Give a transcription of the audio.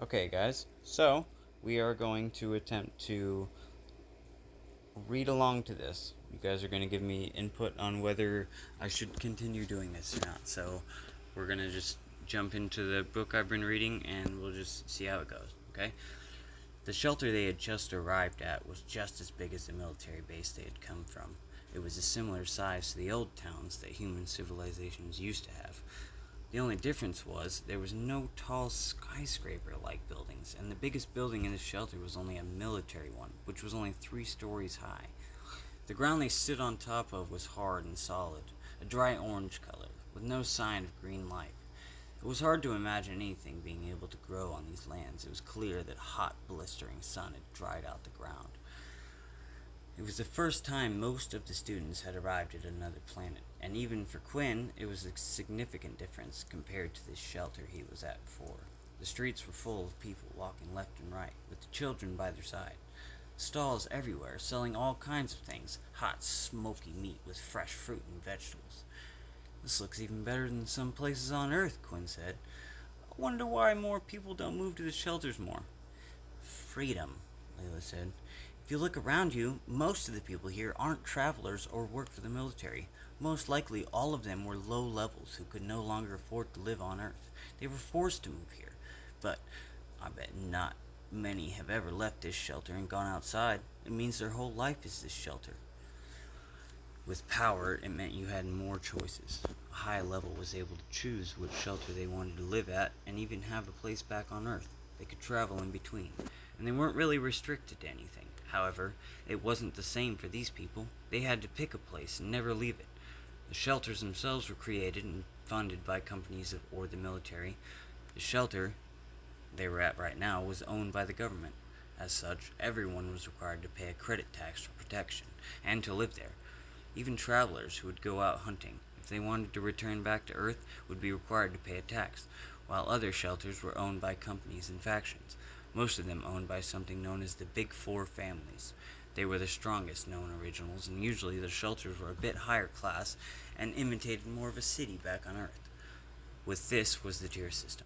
Okay, guys, so we are going to attempt to read along to this. You guys are going to give me input on whether I should continue doing this or not. So we're going to just jump into the book I've been reading and we'll just see how it goes, okay? The shelter they had just arrived at was just as big as the military base they had come from. It was a similar size to the old towns that human civilizations used to have. The only difference was there was no tall skyscraper-like buildings, and the biggest building in the shelter was only a military one, which was only 3 stories high. The ground they stood on top of was hard and solid, a dry orange color, with no sign of green life. It was hard to imagine anything being able to grow on these lands. It was clear that hot, blistering sun had dried out the ground. It was the first time most of the students had arrived at another planet, and even for Quinn, it was a significant difference compared to the shelter he was at before. The streets were full of people walking left and right, with the children by their side. Stalls everywhere selling all kinds of things, hot, smoky meat with fresh fruit and vegetables. This looks even better than some places on Earth, Quinn said. I wonder why more people don't move to the shelters more. Freedom, Layla said. If you look around you, most of the people here aren't travelers or work for the military. Most likely, all of them were low levels who could no longer afford to live on Earth. They were forced to move here. But I bet not many have ever left this shelter and gone outside. It means their whole life is this shelter. With power, it meant you had more choices. A high level was able to choose which shelter they wanted to live at and even have a place back on Earth. They could travel in between, and they weren't really restricted to anything. However, it wasn't the same for these people. They had to pick a place and never leave it. The shelters themselves were created and funded by companies or the military. The shelter they were at right now was owned by the government. As such, everyone was required to pay a credit tax for protection and to live there. Even travelers who would go out hunting, if they wanted to return back to Earth, would be required to pay a tax, while other shelters were owned by companies and factions, most of them owned by something known as the Big Four families. They were the strongest known originals, and usually the shelters were a bit higher class and imitated more of a city back on Earth. With this was the tier system.